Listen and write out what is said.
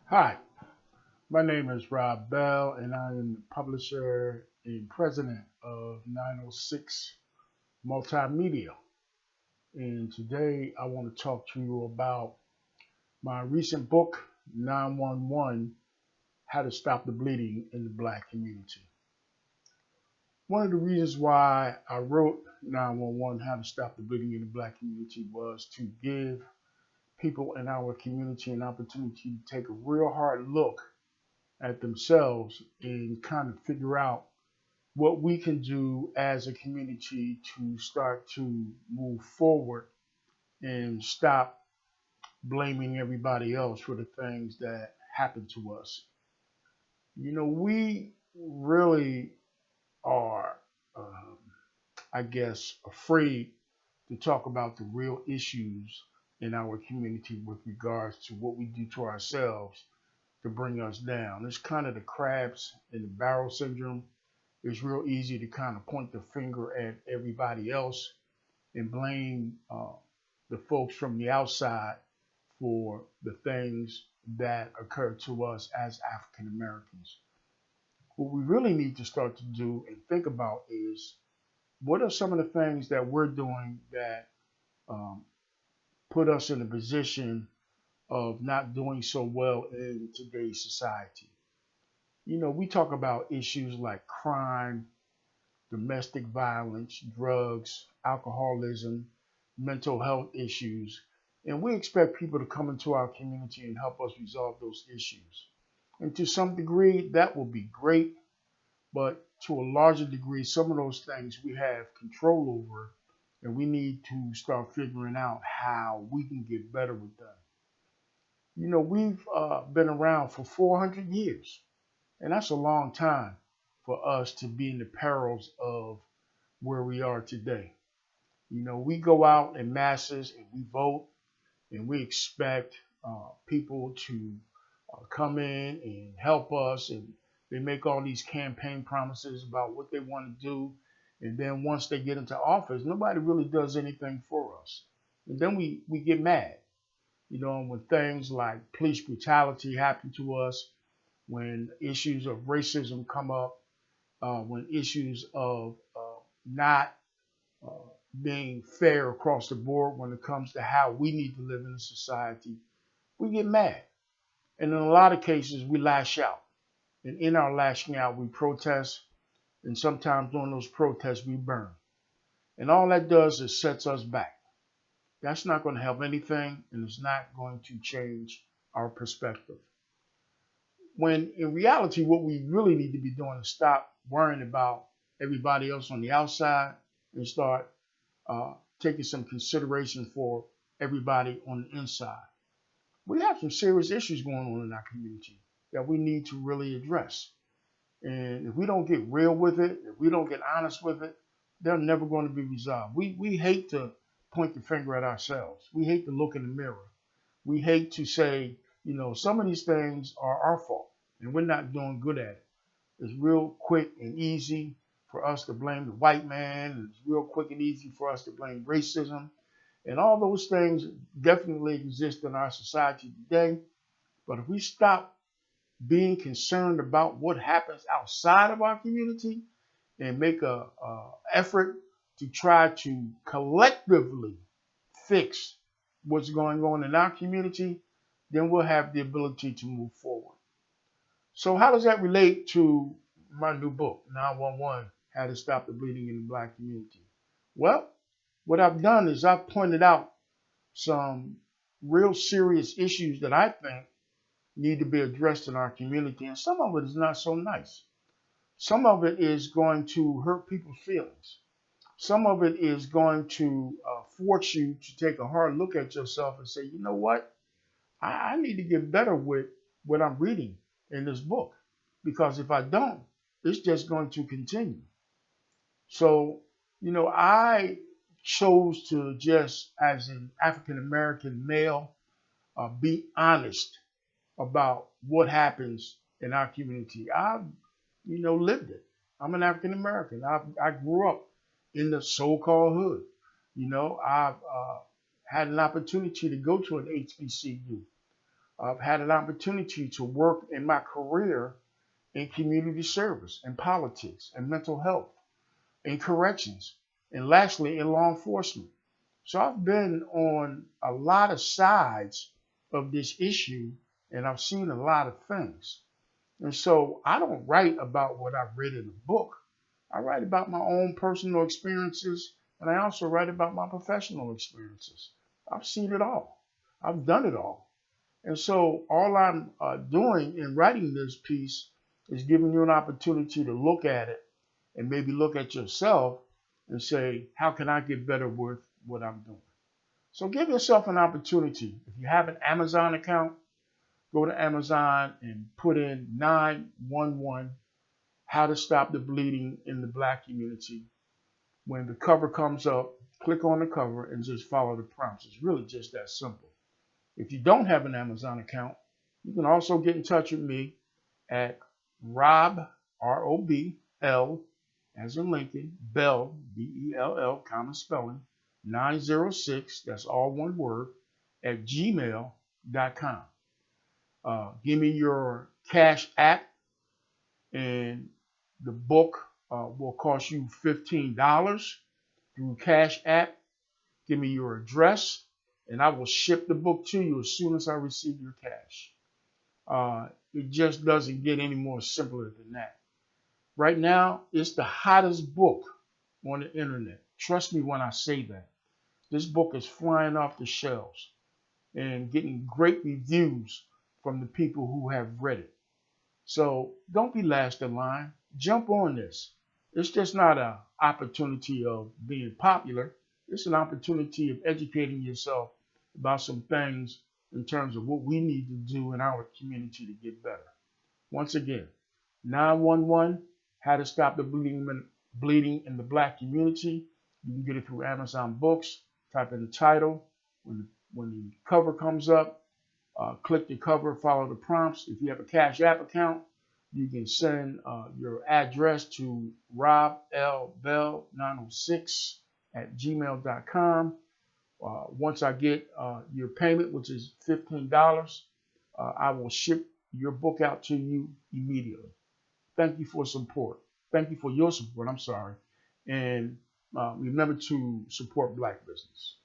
Hi, my name is Rob Bell, and I am the publisher and president of 906 Multimedia. And today I want to talk to you about my recent book, 911 How to Stop the Bleeding in the Black Community. One of the reasons why I wrote 911 How to Stop the Bleeding in the Black Community was to give people in our community an opportunity to take a real hard look at themselves and kind of figure out what we can do as a community to start to move forward and stop blaming everybody else for the things that happen to us. We really are, um, I guess, afraid to talk about the real issues in our community with regards to what we do to ourselves to bring us down. It's kind of the crabs in the barrel syndrome. It's real easy to kind of point the finger at everybody else and blame the folks from the outside for the things that occur to us as African Americans. What we really need to start to do and think about is what are some of the things that we're doing that um, put us in a position of not doing so well in today's society. We talk about issues like crime, domestic violence, drugs, alcoholism, mental health issues, and we expect people to come into our community and help us resolve those issues. And to some degree, that will be great, but to a larger degree, some of those things we have control over, and we need to start figuring out how we can get better with them. We've been around for 400 years, and that's a long time for us to be in the perils of where we are today. We go out in masses and we vote, and we expect people to come in and help us, and they make all these campaign promises about what they want to do. And then once they get into office, nobody really does anything for us. And then we get mad, when things like police brutality happen to us, when issues of racism come up, when issues of not uh, being fair across the board when it comes to how we need to live in a society, we get mad. And in a lot of cases, we lash out. And in our lashing out, we protest. And sometimes during those protests, we burn. And all that does is sets us back. That's not going to help anything, and it's not going to change our perspective. When in reality, what we really need to be doing is stop worrying about everybody else on the outside and start taking some consideration for everybody on the inside. We have some serious issues going on in our community that we need to really address. And if we don't get real with it, if we don't get honest with it, they're never going to be resolved. We hate to point the finger at ourselves. We hate to look in the mirror. We hate to say, some of these things are our fault and we're not doing good at it. It's real quick and easy for us to blame the white man. And it's real quick and easy for us to blame racism. And all those things definitely exist in our society today. But if we stop being concerned about what happens outside of our community and make a effort to try to collectively fix what's going on in our community, then we'll have the ability to move forward. So how does that relate to my new book, 911, How to Stop the Bleeding in the Black Community? Well, what I've done is I've pointed out some real serious issues that I think need to be addressed in our community, and some of it is not so nice. Some of it is going to hurt people's feelings. Some of it is going to force you to take a hard look at yourself and say, you know what? I need to get better with what I'm reading in this book. Because if I don't, it's just going to continue. So, I chose to just, as an African American male, be honest about what happens in our community. I've, lived it. I'm an African American. I grew up in the so-called hood. I've had an opportunity to go to an HBCU. I've had an opportunity to work in my career in community service, in politics, and mental health, in corrections, and lastly, in law enforcement. So I've been on a lot of sides of this issue and I've seen a lot of things. And so I don't write about what I've read in a book. I write about my own personal experiences and I also write about my professional experiences. I've seen it all. I've done it all. And so all I'm doing in writing this piece is giving you an opportunity to look at it and maybe look at yourself and say, how can I get better with what I'm doing? So give yourself an opportunity. If you have an Amazon account, go to Amazon and put in 911, how to stop the bleeding in the black community. When the cover comes up, click on the cover and just follow the prompts. It's really just that simple. If you don't have an Amazon account, you can also get in touch with me at Rob, R-O-B-L, as in Lincoln, Bell, B-E-L-L, common spelling, 906, that's all one word, at gmail.com. Give me your Cash App, and the book will cost you $15 through Cash App. Give me your address, and I will ship the book to you as soon as I receive your cash. It just doesn't get any more simpler than that. Right now, it's the hottest book on the internet. Trust me when I say that. This book is flying off the shelves and getting great reviews from the people who have read it. So don't be last in line. Jump on this. It's just not an opportunity of being popular. It's an opportunity of educating yourself about some things in terms of what we need to do in our community to get better. Once again, 911, how to stop the bleeding in the black community. You can get it through Amazon Books. Type in the title. When the cover comes up, click the cover, follow the prompts. If you have a Cash App account, you can send your address to roblbell906 at gmail.com. Once I get your payment, which is $15, I will ship your book out to you immediately. Thank you for support. Thank you for your support. I'm sorry. And remember to support black business.